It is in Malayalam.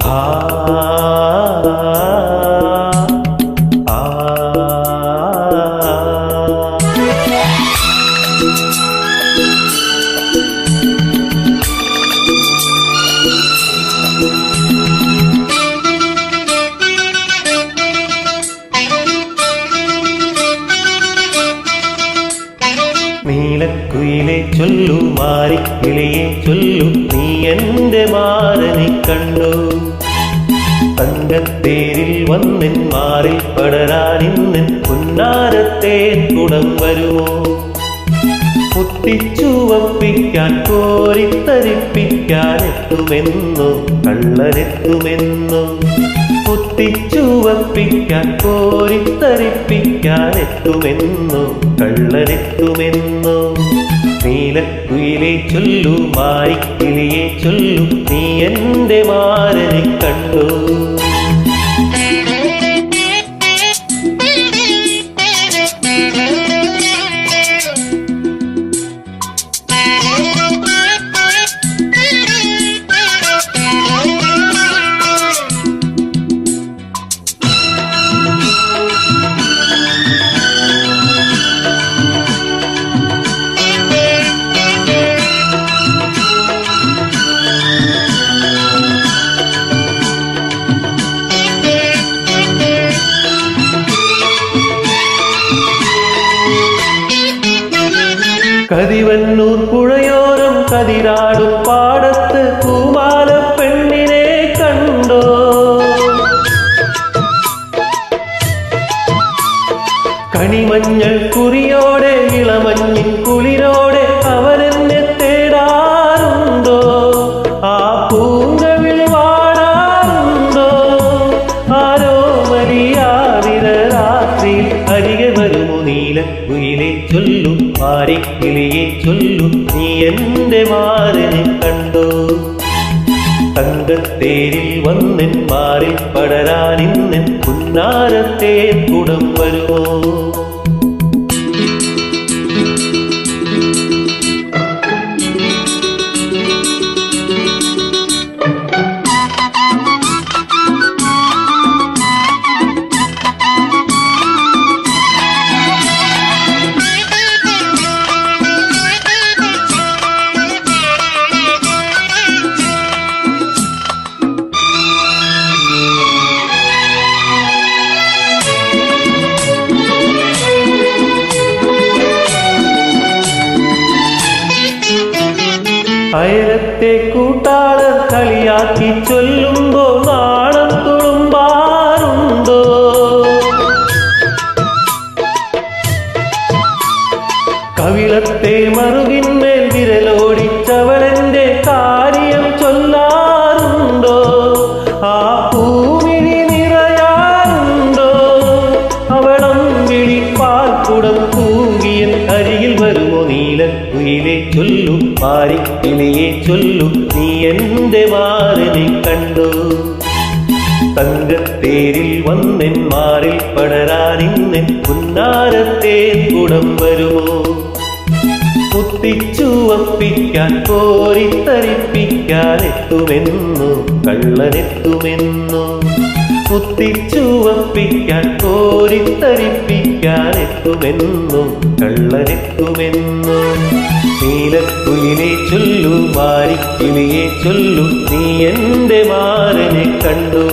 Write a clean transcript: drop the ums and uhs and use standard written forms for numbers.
ആ ആ നീലക്കുയിലെ ചൊല്ലു മാരിക്കിളിയെ ചൊല്ലു നീ എന്റെ മാരനെ കണ്ടു തങ്കത്തേരിൽ വന്നിൻ മാറിൽ പടരാനിന്നിൻ പുന്നാരത്തെ കുടം വരുമോ കുത്തിച്ചുവപ്പിക്കാൻ കോരിത്തരിപ്പിക്കാൻ എത്തുമെന്നു കള്ളനെത്തുമെന്നു കുത്തിച്ചുവപ്പിക്കാൻ കോരിത്തരിപ്പിക്കാൻ എത്തുമെന്നു കള്ളനെത്തുമെന്നു നീലക്കുയിലെ ചൊല്ലു മാരിക്കിളിയെ ചൊല്ലു നീ എന്റെ മാരനെ കണ്ടു കതിവന്നൂർ പുഴയോരം കതിരാടും പാടത്ത് പൂമാല പെണ്ണിനെ കണ്ടോ കണിമഞ്ഞൾ കുറിയോടെ ഇളമഞ്ഞിൻ കുളിരോടെ അവനെന്നെ തേടാറുണ്ടോ ആ പൂങ്കവിൾ വാടാറുണ്ടോ ആരോ വലിയാതിര രാത്രിയിൽ അരികെ വരുമോ നീലക്കുയിലെ ചൊല്ലു മാരിക്കിളിയെ ചൊല്ലു നീ എന്റെ മാരനെ കണ്ടോ തങ്കത്തേരിൽ വന്നിൻ മാറിൽ പടരാനിന്നിൻ പുന്നാരത്തെ കുടം വരുമോ അയലത്തെ കൂട്ടാളർ കളിയാക്കി ചൊല്ലുമ്പോ നാണം തുളുമ്പാറുണ്ടോ കവിളത്തെ മറുകിന്മേൽ വിരലോടിച്ചവളെന്റെ കാര്യം ചൊല്ലാറുണ്ടോ ആ പൂവിഴി നിറയാറുണ്ടോ അവളം വിളിപ്പാൽ കുടം തൂങ്ങിയൻ അരികിൽ വരുമോ നീലക്കുയിലെ ചൊല്ലു മാരിക്കിളിയെ ചൊല്ലു നീ എന്റെ മാരനെ കണ്ടു തങ്കത്തേരിൽ വന്നിൻ മാറിൽ പടരാനിന്നിൻ പുന്നാരത്തെ കുടം വരുമോ കുത്തിച്ചുവപ്പിക്കാൻ കോരിത്തരിപ്പിക്കാൻ എത്തുമെന്നു കള്ളനെത്തുമെന്നു കുത്തിച്ചുവപ്പിക്കാൻ കോരിത്തരിപ്പിക്കാൻ എത്തുമെന്നു കള്ളനെത്തുമെന്നു നീലക്കുയിലെ ചൊല്ലു മാരിക്കിളിയെ ചൊല്ലു നീ എന്റെ മാരനെ കണ്ടു